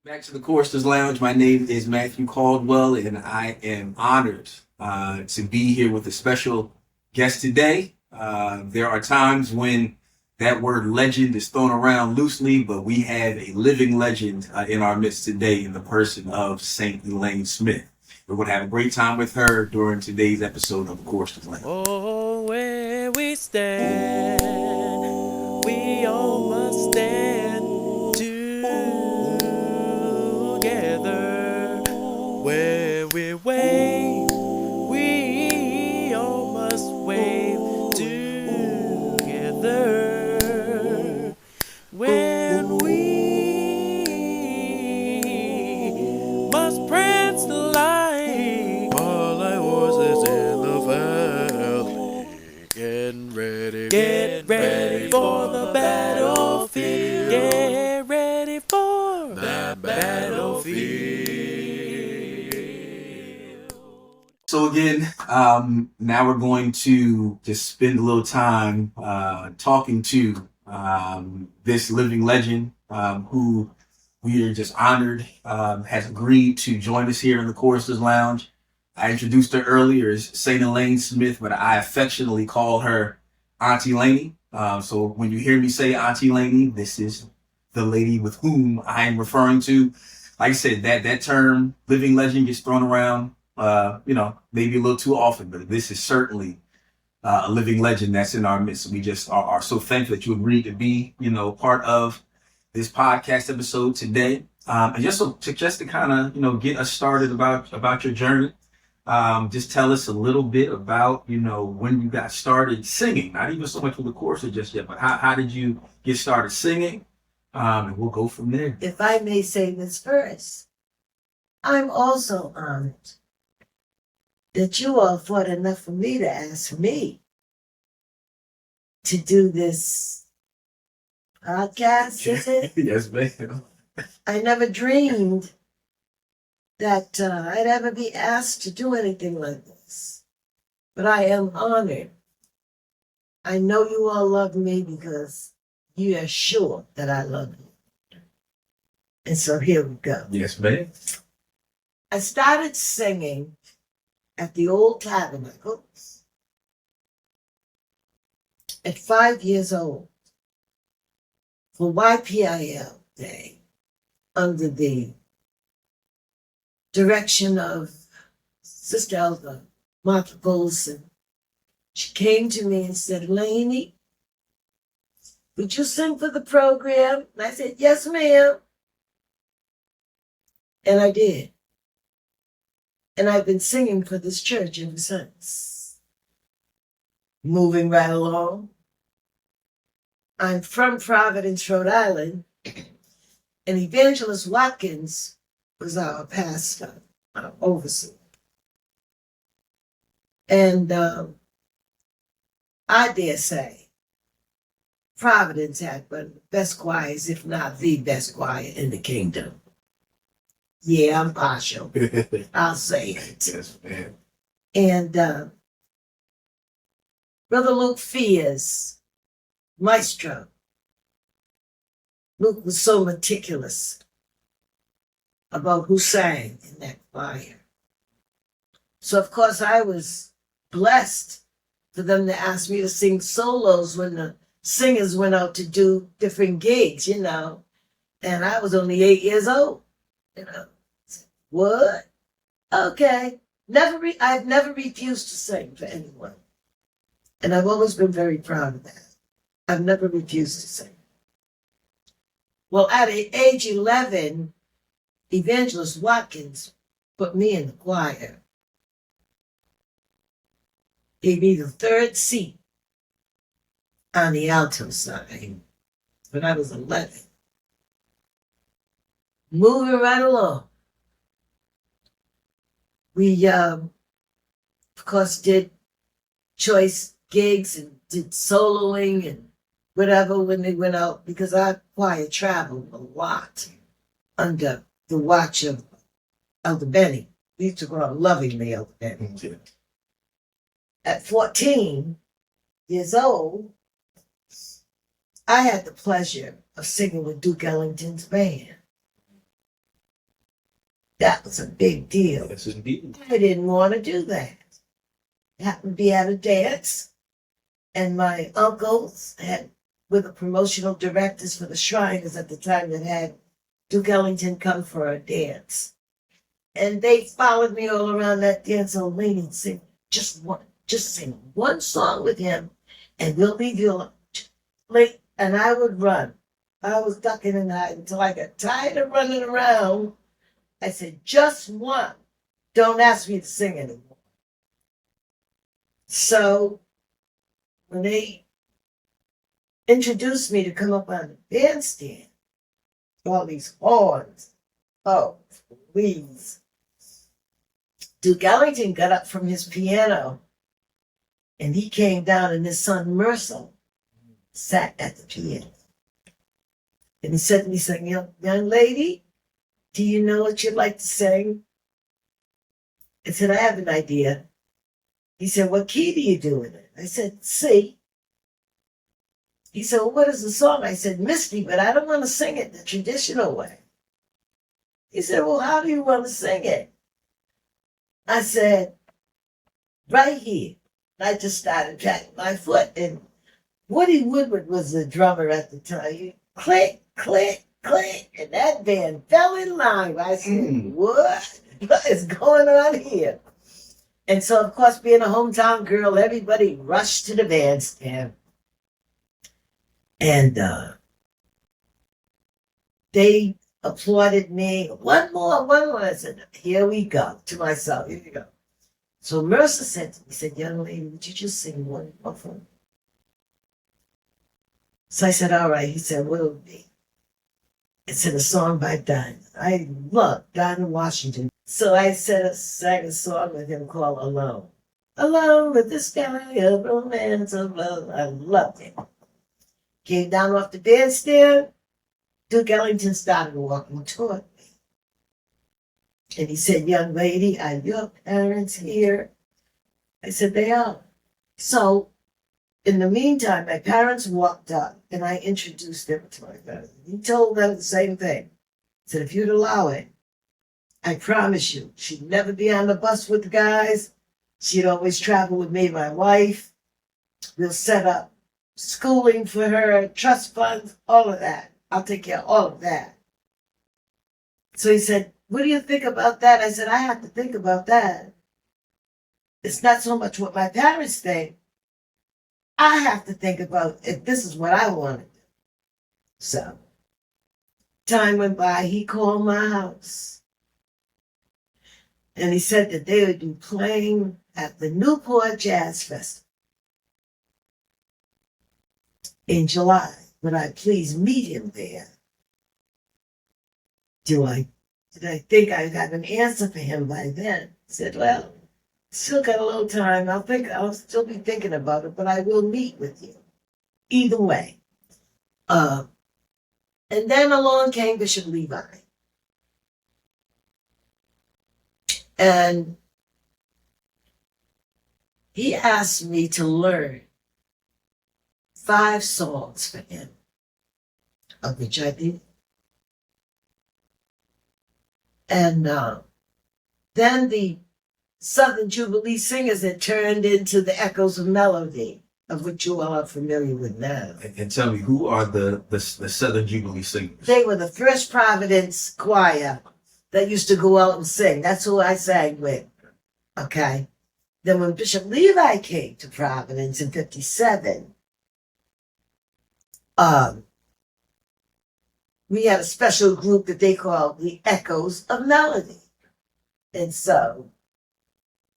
Back to the Choristers Lounge. My name is Matthew Caldwell, and I am honored to be here with a special guest today. There are times when that word legend is thrown around loosely, but we have a living legend in our midst today in the person of Saint Elaine Smith. We're going to have a great time with her during today's episode of the Choristers Lounge. Oh, where we stand, we all must stand together. Where we wave, we all must wave together. When we must prance the light, while like horses in the valley, get ready for the battlefield. Get ready for the battlefield. So again, now we're going to just spend a little time talking to this living legend who we are just honored has agreed to join us here in the Choristers Lounge. I introduced her earlier as Saint Elaine Smith, but I affectionately call her Auntie Laney. So when you hear me say Auntie Laney, this is the lady with whom I am referring to. Like I said, that term living legend gets thrown around, maybe a little too often, but this is certainly a living legend that's in our midst. We just are so thankful that you agreed to be, part of this podcast episode today. And just to kind of, get us started about your journey. Just tell us a little bit about, when you got started singing, not even so much with the chorus just yet, but how did you get started singing? And we'll go from there. If I may say this first, I'm also honored that you all thought enough for me to ask me to do this podcast, is it? Yes, ma'am. I never dreamed that I'd ever be asked to do anything like this. But I am honored. I know you all love me because you are sure that I love you. And so here we go. Yes, ma'am. I started singing at the old tabernacle at 5 years old for YPIL Day under the direction of Sister Elder Martha Golson. She came to me and said, "Lainey, would you sing for the program?" And I said, "Yes, ma'am." And I did. And I've been singing for this church ever since. Moving right along. I'm from Providence, Rhode Island, and Evangelist Watkins was our pastor, our overseer. And I dare say, Providence had one of the best choirs, if not the best choir in the kingdom. Yeah, I'm partial. I'll say it. Yes, ma'am. And Brother Luke Fears, maestro. Luke was so meticulous about who sang in that choir. So, of course, I was blessed for them to ask me to sing solos when the singers went out to do different gigs, And I was only 8 years old, What? Okay. I've never refused to sing for anyone. And I've always been very proud of that. I've never refused to sing. Well, at age 11, Evangelist Watkins put me in the choir. Gave me the third seat on the alto side when I was 11. Moving right along. We, of course, did choice gigs and did soloing and whatever when they went out, because our choir traveled a lot under the watch of Elder Benny. We used to go out lovingly, Elder Benny. Yeah. At 14 years old, I had the pleasure of singing with Duke Ellington's band. That was a big deal. Yes, indeed. I didn't want to do that. I happened to be at a dance, and my uncles were the promotional directors for the Shriners at the time that had Duke Ellington come for a dance. And they followed me all around that dance, old lady, and sing just sing one song with him, and we'll leave you alone. And I would run. I was ducking and hiding until I got tired of running around. I said, just one. Don't ask me to sing anymore. So when they introduced me to come up on the bandstand, all these horns, oh, please. Duke Ellington got up from his piano and he came down, and his son Mercer sat at the piano. And he said to me, young lady, do you know what you'd like to sing? I said, I have an idea. He said, what key do you do in it? I said, C. He said, well, what is the song? I said, Misty, but I don't want to sing it the traditional way. He said, well, how do you want to sing it? I said, right here. I just started patting my foot, and Woody Woodward was the drummer at the time. He click, click, click, and that band fell in line. I said, what is going on here? And so, of course, being a hometown girl, everybody rushed to the bandstand. And they applauded me. One more. I said, here we go, to myself, here we go. So Mercer said to me, he said, young lady, would you just sing one more for me? So I said, all right. He said, what will it be? It's in a song by Dinah. I love Dinah Washington. So I sang a song with him called Alone. Alone with the sky of romance of love. I loved it. Came down off the bandstand. Duke Ellington started walking toward me. And he said, young lady, are your parents here? I said, they are. So in the meantime, my parents walked up and I introduced them to my parents. He told them the same thing. He said, if you'd allow it, I promise you, she'd never be on the bus with the guys. She'd always travel with me and my wife. We'll set up schooling for her, trust funds, all of that. I'll take care of all of that. So he said, what do you think about that? I said, I have to think about that. It's not so much what my parents think. I have to think about if this is what I want to do. So, time went by. He called my house. And he said that they would be playing at the Newport Jazz Festival in July. Would I please meet him there? Did I think I had an answer for him by then? I said, well, still got a little time. I'll still be thinking about it, but I will meet with you. Either way. And then along came Bishop Levi. And he asked me to learn 5 songs for him, of which I did. And then the Southern Jubilee Singers had turned into the Echoes of Melody, of which you all are familiar with now. And tell me, who are the Southern Jubilee Singers? They were the First Providence choir that used to go out and sing. That's who I sang with. Okay? Then when Bishop Levi came to Providence in 1957, we had a special group that they called the Echoes of Melody. And so,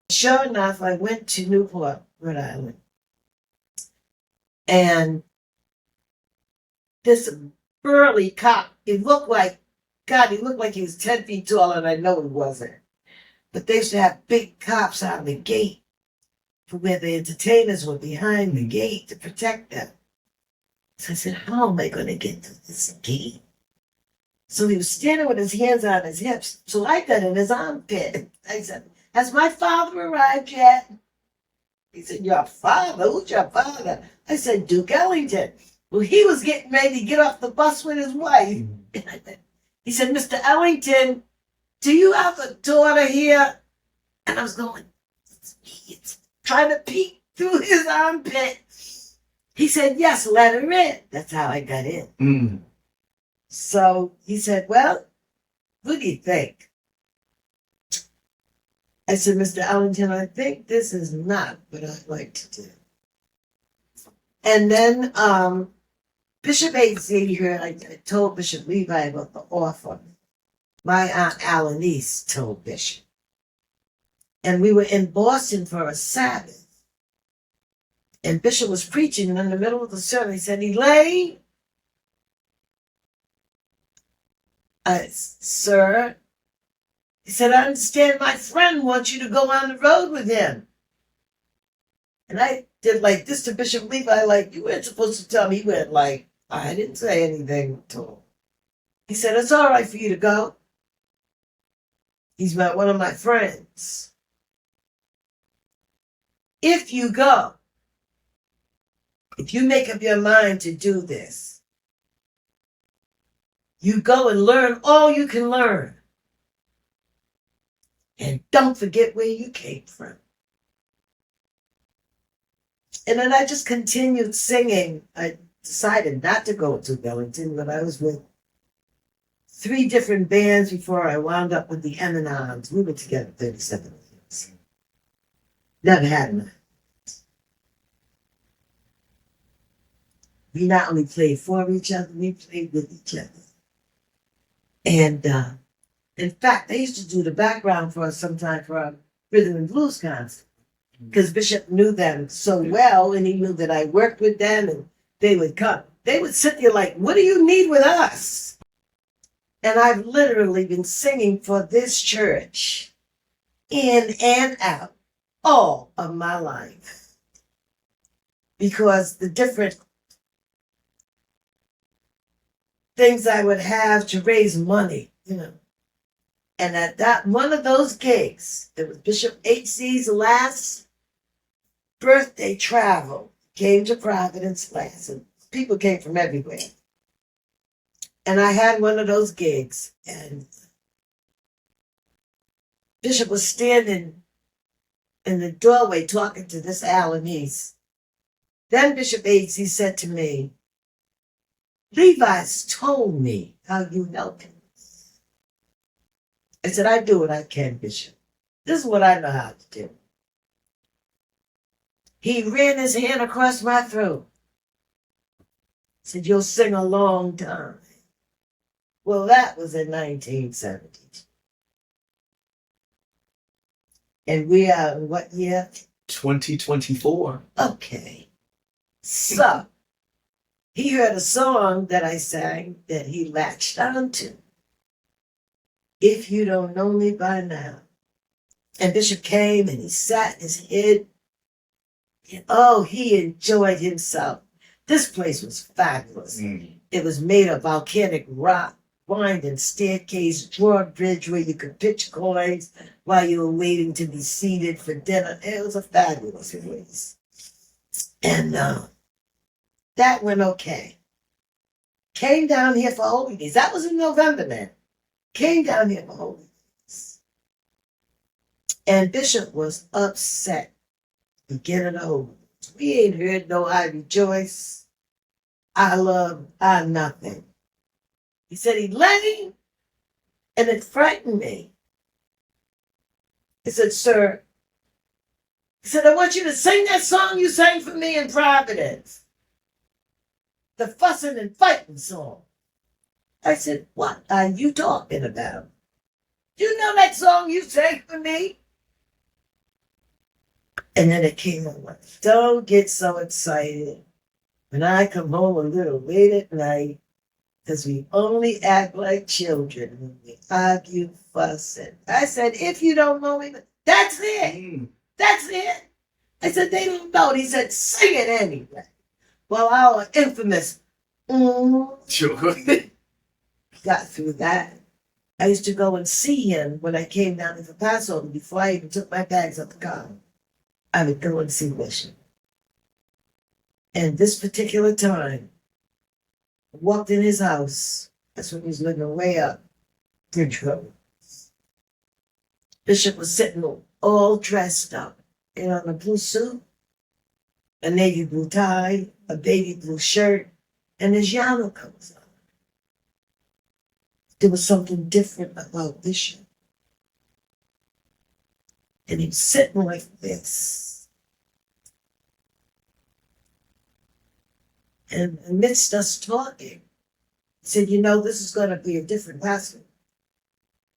sure enough, I went to Newport, Rhode Island. And this burly cop, he looked like he was 10 feet tall, and I know he wasn't. But they used to have big cops on the gate for where the entertainers were behind the gate to protect them. So I said, how am I going to get to this gate? So he was standing with his hands on his hips. So I got in his armpit. I said, has my father arrived yet? He said, your father? Who's your father? I said, Duke Ellington. Well, he was getting ready to get off the bus with his wife. He said, Mr. Ellington, do you have a daughter here? And I was going, it's trying to peek through his armpit. He said, yes, let her in. That's how I got in. Mm. So he said, well, what do you think? I said, Mr. Ellington, I think this is not what I'd like to do. And then Bishop H.C. here, I told Bishop Levi about the offer. My Aunt Alanis told Bishop. And we were in Boston for a Sabbath. And Bishop was preaching, and in the middle of the sermon, he said, Elaine, sir, he said, I understand my friend wants you to go on the road with him. And I did like this to Bishop Levi, like, you weren't supposed to tell me. He went like, I didn't say anything to him. He said, it's all right for you to go. He's met one of my friends. If you go, if you make up your mind to do this, you go and learn all you can learn. And don't forget where you came from. And then I just continued singing. I decided not to go to Wellington, but I was with 3 different bands before I wound up with the Eminons. We were together 37 years. Never had enough. We not only played for each other, we played with each other. And in fact, they used to do the background for us sometime for our rhythm and blues concert. Because Bishop knew them so well, and he knew that I worked with them, and they would come. They would sit there like, what do you need with us? And I've literally been singing for this church in and out all of my life. Because the different things I would have to raise money, you know. And at that one of those gigs, it was Bishop H.C.'s last birthday travel, came to Providence last, and people came from everywhere. And I had one of those gigs, and Bishop was standing in the doorway talking to this Alanis. Then Bishop H.C. said to me, Levi's told me how you help him. I said, I do what I can, Bishop. This is what I know how to do. He ran his hand across my throat. Said, you'll sing a long time. Well, that was in 1970. And we are in what year? 2024. Okay. So, he heard a song that I sang that he latched onto. If you don't know me by now. And Bishop came and he sat in his head. And oh, he enjoyed himself. This place was fabulous. It was made of volcanic rock, winding staircase, drawbridge where you could pitch coins while you were waiting to be seated for dinner. It was a fabulous place. And that went okay. Came down here for Holy Days. That was in November, man. Came down here for Holy Days. And Bishop was upset beginning of Holy Days. We ain't heard no I rejoice, I love, I nothing. He said, Elaine, and it frightened me. He said, sir, he said, I want you to sing that song you sang for me in Providence. The fussing and fighting song. I said, what are you talking about? You know that song you sang for me? And then it came on. Don't get so excited when I come home a little late at night, because we only act like children when we argue, fuss. And I said, if you don't know me, that's it. That's it. I said, they don't know. He said, sing it anyway. Well, our infamous Sure. got through that. I used to go and see him when I came down to the Passover before I even took my bags up the car. I would go and see Bishop. And this particular time, I walked in his house. That's when he was living way up Bridge Road. Bishop was sitting all dressed up in on a blue suit, a navy blue tie, a baby blue shirt, and his yarmulke was on. There was something different about Bishop. And he was sitting like this. And amidst us talking, he said, you know, this is going to be a different pastor.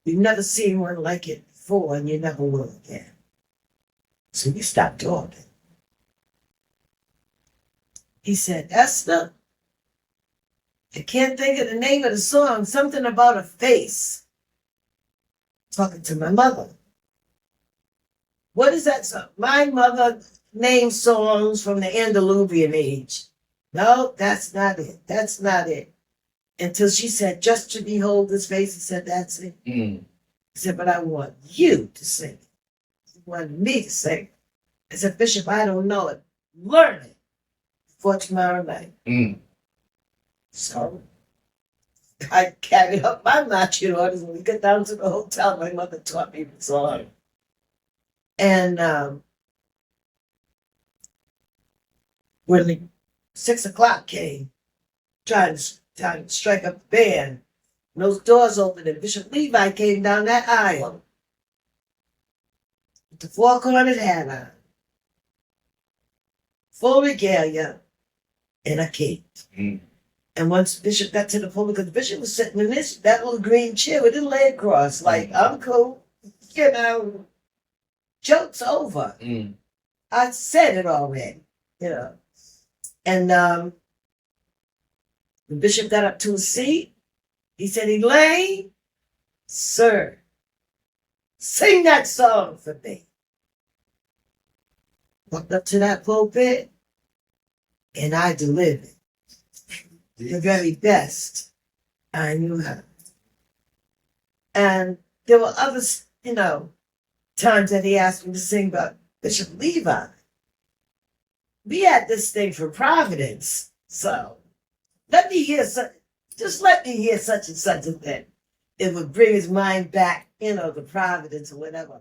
You've never seen one like it before, and you never will again. So we stopped talking. He said, Esther, I can't think of the name of the song, something about a face. Talking to my mother. What is that song? My mother named songs from the Andaluvian age. No, that's not it. That's not it. Until she said, just to behold his face, he said, that's it. He said, but I want you to sing it. He wanted me to sing it. I said, Bishop, I don't know it. Learn it for tomorrow night. So I carried up my marching orders when we got down to the hotel. My mother taught me the song. And when the 6 o'clock came, trying to strike up the band, and those doors opened, and Bishop Levi came down that aisle with the four-cornered hat on, full regalia, and a cape. And once Bishop got to the pulpit, because Bishop was sitting in that little green chair with his leg crossed, like, I'm cool, you know, joke's over. I said it already, you know. And when Bishop got up to his seat, he said, Elaine, sir, sing that song for me. Walked up to that pulpit, and I delivered the very best I knew how. And there were others, you know, times that he asked me to sing about Bishop Levi. We had this thing for Providence, so let me hear such and such a thing. It would bring his mind back, you know, to Providence or whatever.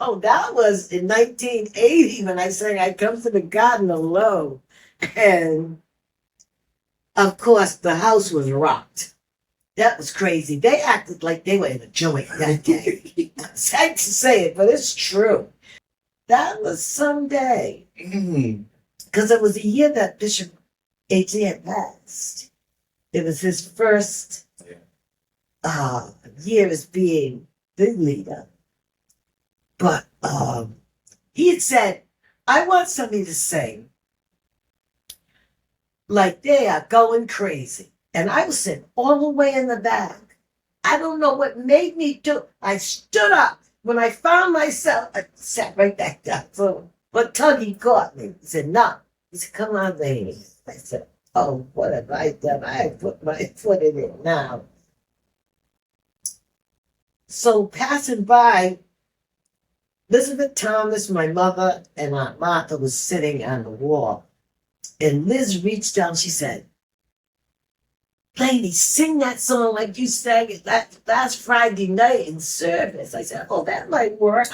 Oh, that was in 1980 when I sang I Come to the Garden Alone. And, of course, the house was rocked. That was crazy. They acted like they were in a joint that day. I hate to say it, but it's true. That was some day. Because it was a year that Bishop H.E. had passed. It was his first year as being the leader. But he had said, I want somebody to sing like they are going crazy. And I was sitting all the way in the back. I don't know what made me do. I stood up. When I found myself, I sat right back down. So, but Tuggy caught me. He said, no. He said, come on, lady. I said, oh, what have I done? I put my foot in it now. So passing by, Elizabeth Thomas, my mother, and Aunt Martha was sitting on the wall. And Liz reached down, she said, lady, sing that song like you sang it last Friday night in service. I said, oh, that might work.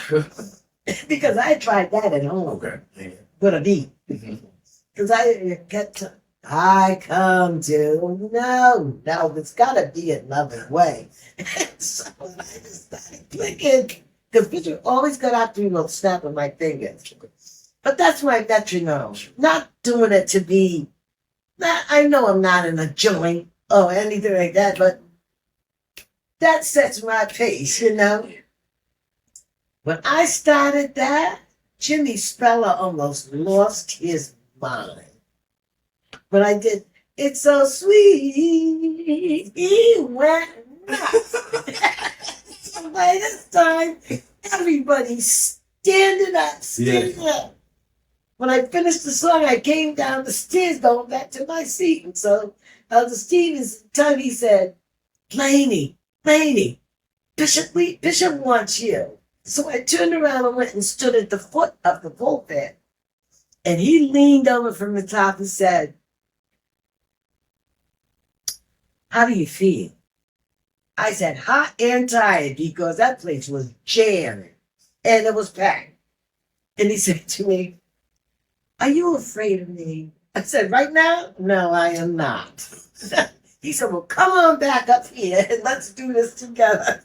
Because I tried that at home. Okay. With a beat. Because I kept I come to no, it's got to be another way. So I just started clicking. Because Bishop always got after me with snapping my fingers. But that's my metronome. Not doing it to be, I know I'm not in a joint or anything like that, but that sets my pace, you know. When I started that, Jimmy Speller almost lost his mind. But I did, it's so sweet, he went nuts. So by this time, everybody's standing up. When I finished the song, I came down the stairs going back to my seat. And so Elder Stevens, time he said, Laney, Bishop wants you. So I turned around and went and stood at the foot of the pulpit. And he leaned over from the top and said, how do you feel? I said, hot and tired, because that place was jamming. And it was packed. And he said to me, are you afraid of me? I said, right now? No, I am not. He said, well, come on back up here and let's do this together.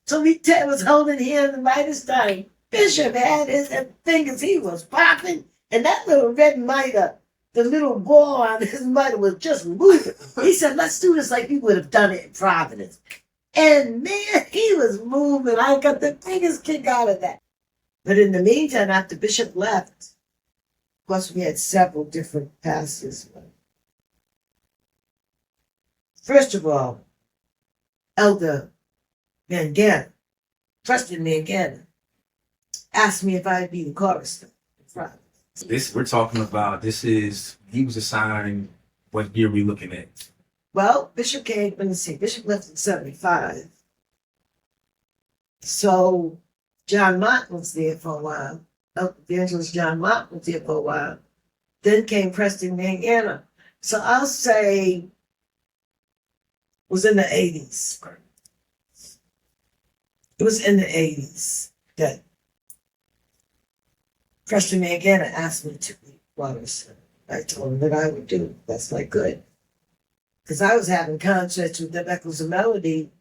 So we was holding hands, and by this time, Bishop had his fingers, he was popping, and that little red miter, the little ball on his miter was just moving. He said, let's do this like we would have done it in Providence. And man, he was moving. I got the biggest kick out of that. But in the meantime, after Bishop left, of course, we had several different pastors. First of all, Elder Mangana, Preston Mangana, asked me if I'd be the chorister. This we're talking about. He was assigned. What year are we looking at? Well, Bishop came. Let me see. Bishop left in 75. So John Mott was there for a while. Evangelist John Mott was there for a while. Then came Preston Mangana. So I'll say was in the 80s. It was in the 80s that Preston Mangana asked me to be chorister. I told him that I would do it best I could. Because I was having concerts with the Echoes of Melody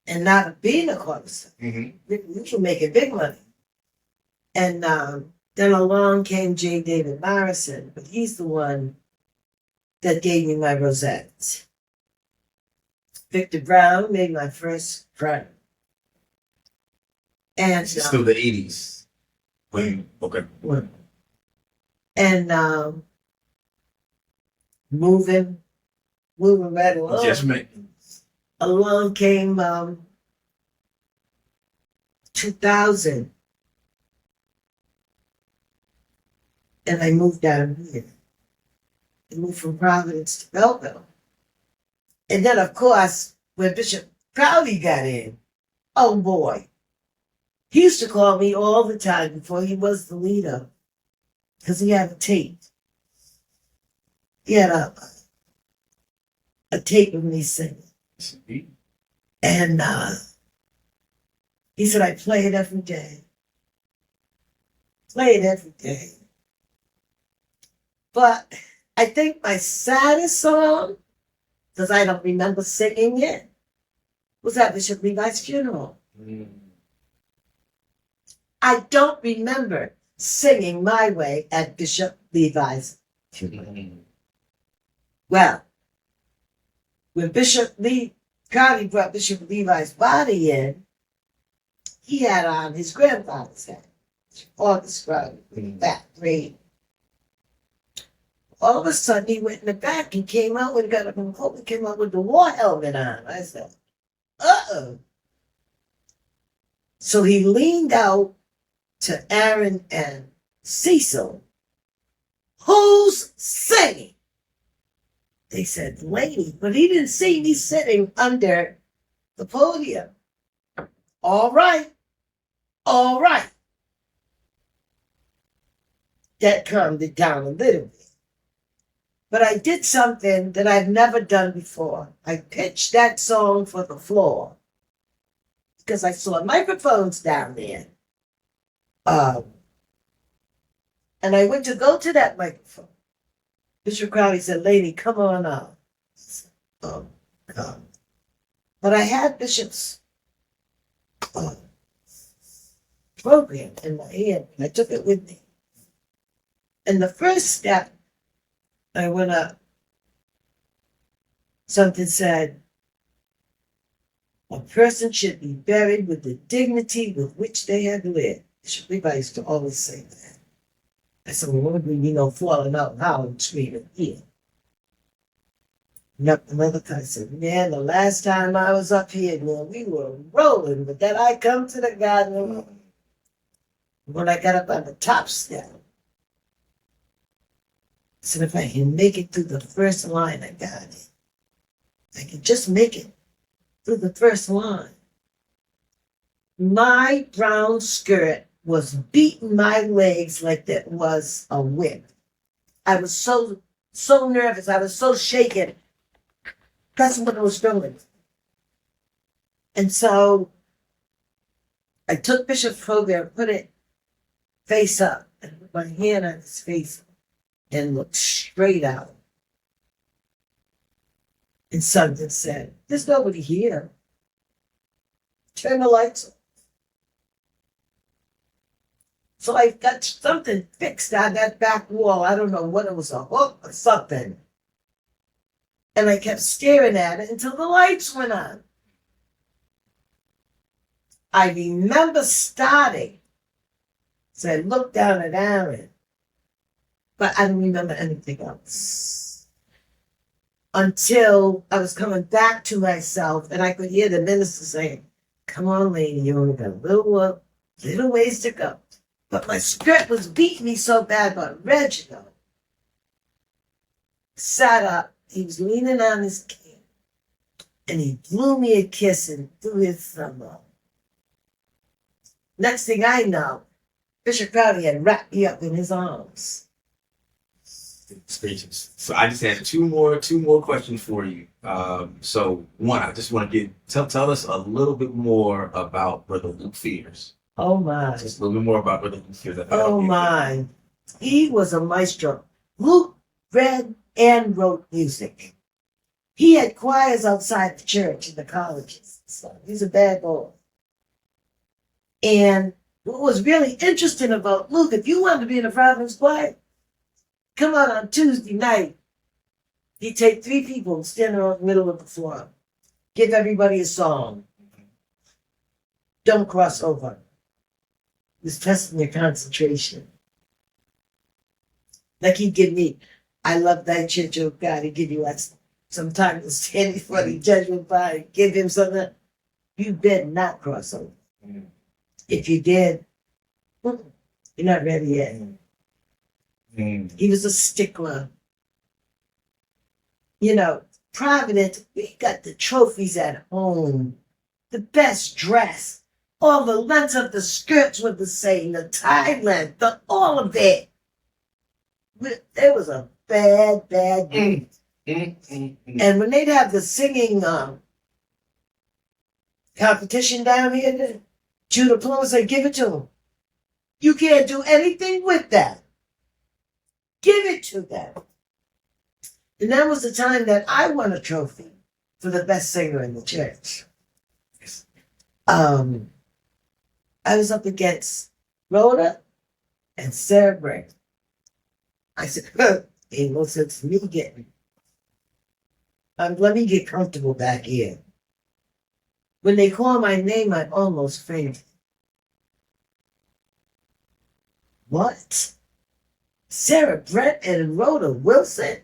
and not being a chorister. We were making big money. And then along came J. David Morrison, but he's the one that gave me my rosette. Victor Brown made my first friend. And It's still the 80s. Okay. And moving right along. Yes, ma'am. Along came 2000. And I moved down here. I moved from Providence to Belleville. And then, of course, when Bishop Crowley got in, oh boy, he used to call me all the time before he was the leader, because he had a tape. He had a tape of me singing. And he said, I play it every day. Play it every day. But I think my saddest song, because I don't remember singing it, was at Bishop Levi's funeral. I don't remember singing My Way at Bishop Levi's funeral. Well, when Bishop Crowley brought Bishop Levi's body in, he had on his grandfather's hat, August Crowley, back green. All of a sudden, he went in the back and came out with the war helmet on. I said, uh-oh. So he leaned out to Aaron and Cecil. Who's singing? They said, Lady, but he didn't see me sitting under the podium. All right. That calmed it down a little bit. But I did something that I've never done before. I pitched that song for the floor because I saw microphones down there. And I went to go to that microphone. Bishop Crowley said, Lady, come on up. I said, oh, God. But I had Bishop's program in my hand, and I took it with me. And the first step, I went up. Something said, a person should be buried with the dignity with which they have lived. Levi used to always say that. I said, well, what would falling out now and screaming here? Another guy said, man, the last time I was up here, man, we were rolling, but then I come to the garden when I got up on the top step. I said, if I can make it through the first line, I got it. I can just make it through the first line. My brown skirt was beating my legs like that was a whip. I was so nervous. I was so shaken. That's what I was doing. And so I took Bishop's program, put it face up, and put my hand on his face and looked straight out. And something said, there's nobody here. Turn the lights on. So I got something fixed on that back wall. I don't know what it was, a hook or something. And I kept staring at it until the lights went on. I remember starting. So I looked down at Aaron. But I don't remember anything else. Until I was coming back to myself and I could hear the minister saying, come on, lady, you only got a little ways to go. But my skirt was beating me so bad, but Reginald sat up. He was leaning on his cane, and he blew me a kiss and threw his thumb up. Next thing I know, Bishop Crowley had wrapped me up in his arms. Speeches. So I just had two more questions for you. So one, I just want to tell us a little bit more about Brother Luke Fears. Oh my. Just a little bit more about Brother Luke Fears. Oh my. He was a maestro. Luke read and wrote music. He had choirs outside the church in the colleges. So he's a bad boy. And what was really interesting about Luke, if you wanted to be in a Providence choir, come out on Tuesday night. He'd take 3 people and stand in the middle of the floor. Give everybody a song. Don't cross over. He's testing your concentration. Like he'd give me, I love thy church, oh God. He'd give you some time to stand before the judgment bar and give him something. You better not cross over. Mm. If you did, you're not ready yet. Mm. He was a stickler. You know, Providence, we got the trophies at home. The best dress. All the lengths of the skirts were the same. The tie length, all of it. It was a bad group. And when they'd have the singing competition down here, Judah Plum said, give it to them. You can't do anything with that. Give it to them. And that was the time that I won a trophy for the best singer in the church. I was up against Rhoda and Sarah Bray. I said, ain't no sense in me getting. Let me get comfortable back here. When they called my name, I almost fainted. What? Sarah Brett and Rhoda Wilson?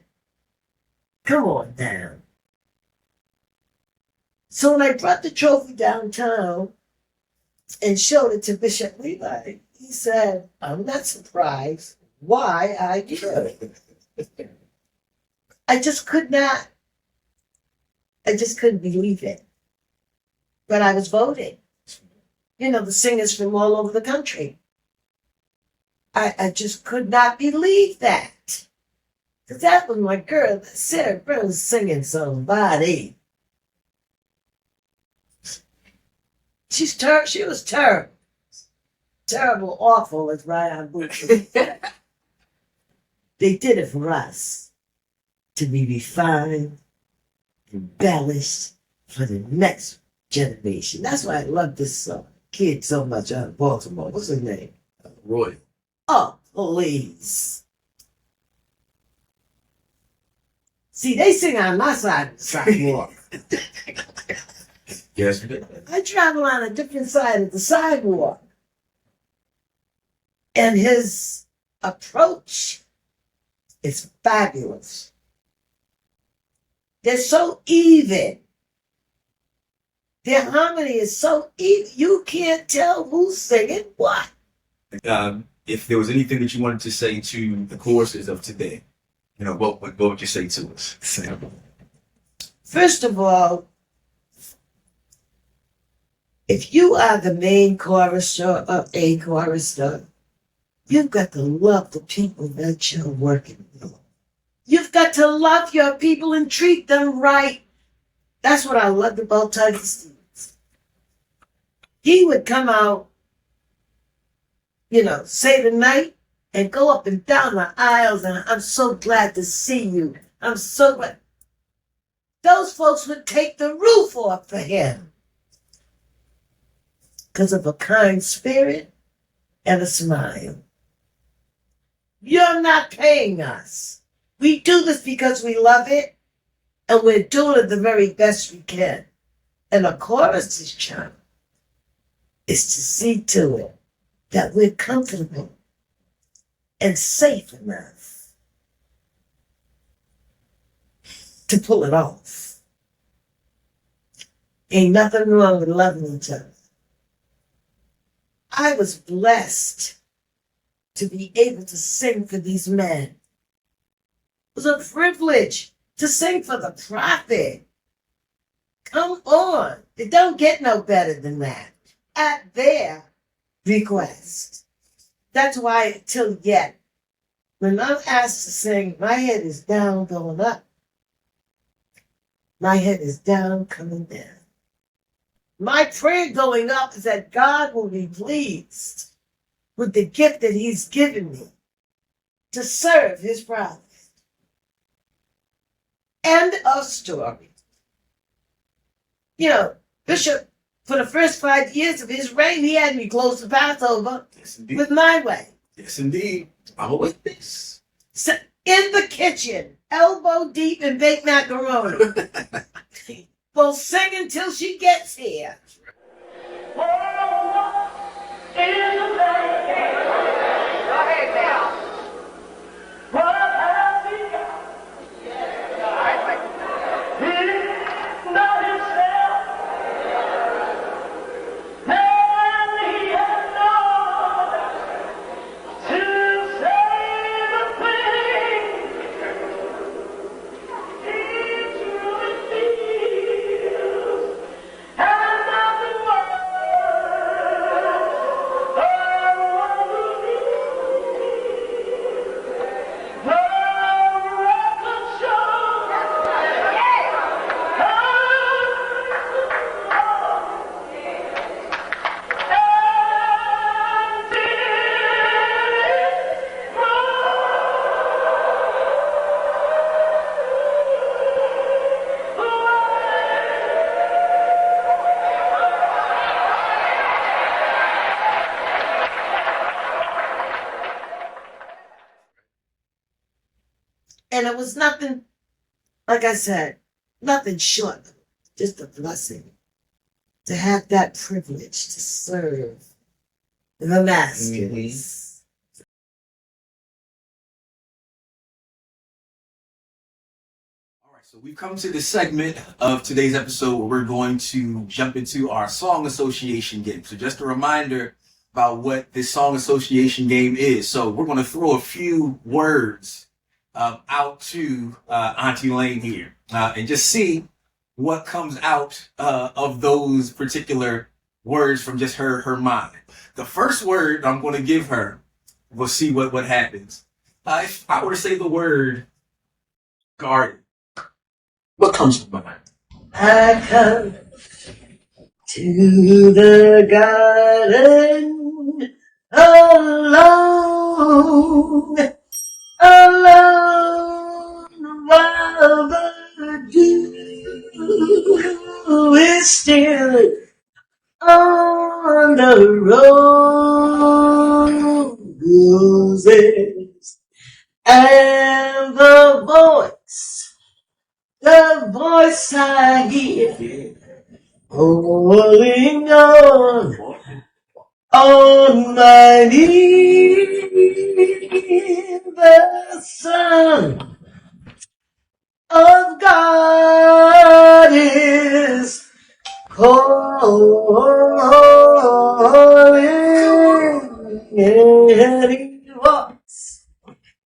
Come on down. So when I brought the trophy downtown and showed it to Bishop Levi, he said, I'm not surprised why I did. I just couldn't believe it. But I was voting. You know, the singers from all over the country. I just could not believe that. Because that was my girl, Sarah Brown, singing somebody. She was terrible. Terrible, awful, as Ryan Bush. They did it for us. To be refined, embellished for the next generation. That's why I love this kid so much out of Baltimore. What's his name? Roy. Oh, please. See, they sing on my side of the sidewalk. Yes. I travel on a different side of the sidewalk. And his approach is fabulous. They're so even. Their harmony is so even. You can't tell who's singing what. If there was anything that you wanted to say to the choristers of today, what would you say to us? First of all, if you are the main chorister or a chorister, you've got to love the people that you're working with. You've got to love your people and treat them right. That's what I loved about Tiger Stevens. He would come out, say the night and go up and down the aisles, and I'm so glad to see you. I'm so glad. Those folks would take the roof off for him because of a kind spirit and a smile. You're not paying us. We do this because we love it, and we're doing it the very best we can. And a chorist's job is to see to it that we're comfortable and safe enough to pull it off. Ain't nothing wrong with loving each other. I was blessed to be able to sing for these men. It was a privilege to sing for the prophet. Come on. It don't get no better than that. At their request. That's why till yet, when I'm asked to sing, my head is down, going up. My head is down, coming down. My prayer going up is that God will be pleased with the gift that he's given me to serve his prophet. End of story. Bishop, for the first 5 years of his reign, he had me close the Passover with my way. Yes, indeed. I'm a witness. So, in the kitchen, elbow deep in baked macaroni. We'll sing until she gets here. Go ahead now. What has he got? He's not himself. And he has not to say the thing he truly feels. And nothing worse. And it was nothing, like I said, nothing short, just a blessing to have that privilege to serve the masters. All right, so we've come to this segment of today's episode where we're going to jump into our song association game. So just a reminder about what this song association game is. So we're going to throw a few words out to Auntie Elaine here and just see what comes out of those particular words from just her mind. The first word I'm going to give her, we'll see what happens. If I were to say the word garden, what comes to mind? I come to the garden alone. Alone while the dew is still on the roses, and the voice I hear calling on On my knees, the Son of God is calling, and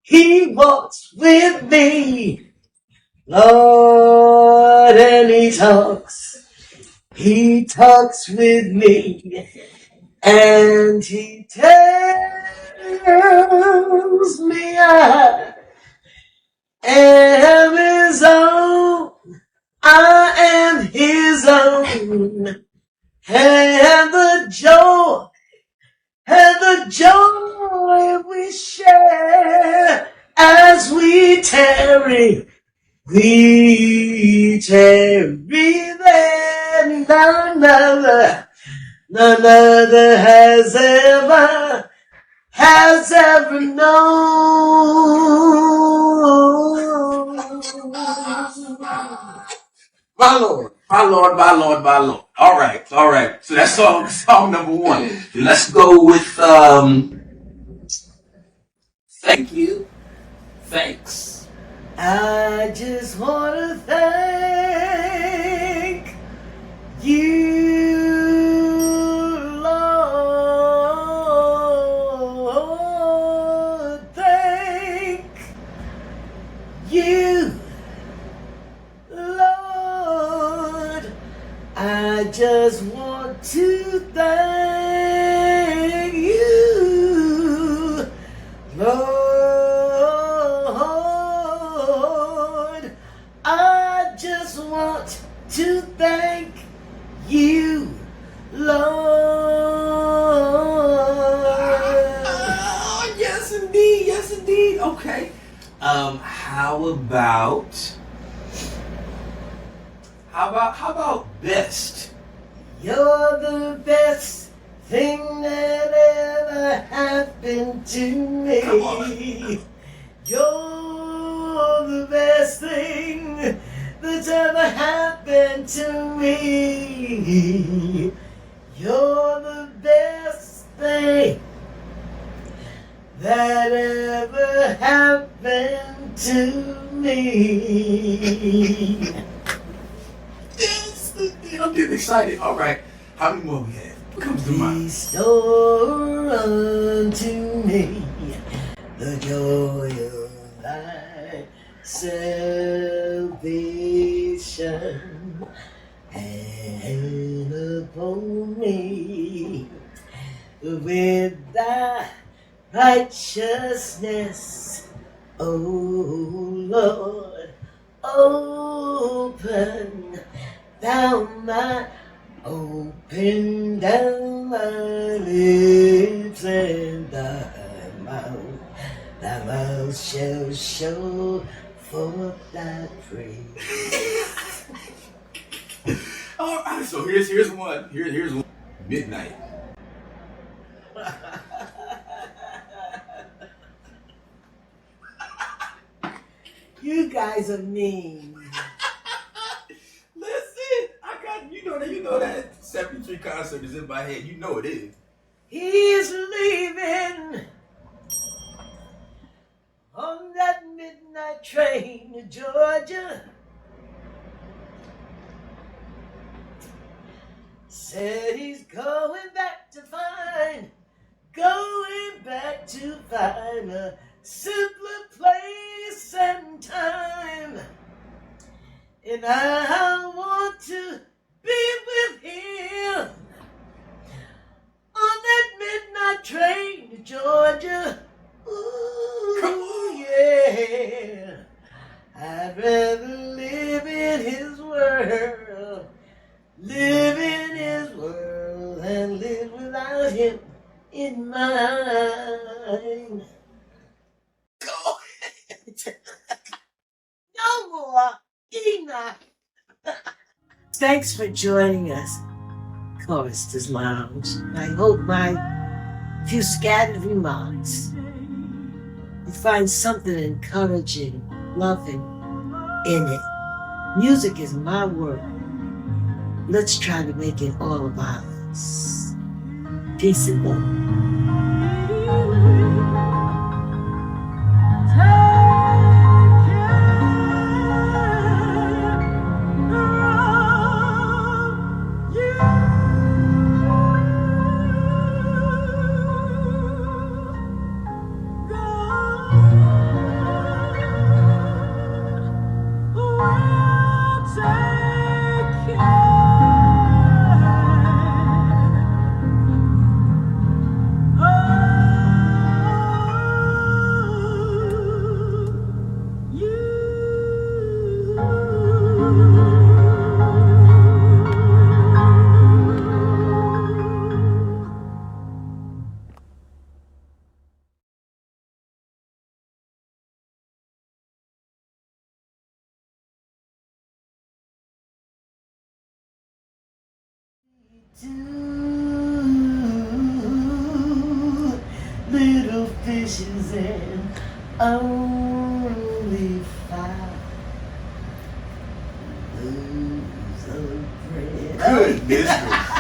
he walks with me, Lord, and he talks with me, and he tells me I am his own, I am his own, and the joy we share as we tarry there. None other has ever known. My Lord, my Lord, my Lord, my Lord. All right. So that's song number one. Let's go with thank you, thanks. I just want to thank you, Lord. Thank you, Lord. I just want to thank you, Lord. I just want to thank you, Lord. Yes indeed, yes indeed. Okay. How about best? You're the best thing that ever happened to me. You're the best thing that's ever happened to me. You're the best thing that ever happened to me. Yes, I'm getting excited. All right. How many more we have? What comes to mind? Restore unto me the joy of thy salvation, and upon me with thy righteousness, O Lord, open down my lips, and thy mouth shall show forth thy praise. All right. So here's one. Here's one. Midnight. You guys are mean. Listen, I got you know that 73 concert is in my head. You know it is. He's leaving on that midnight train to Georgia. Said he's going back to find a simpler place and time. And I want to be with him on that midnight train to Georgia. Ooh, yeah. I'd rather live in his world, than live without him in mine. No more, Enoch. Thanks for joining us, Choristers Lounge. I hope my few scattered remarks you find something encouraging, loving in it. Music is my world. Let's try to make it all of ours. Peace and love. Two little fishes and only five loaves of bread. Goodness.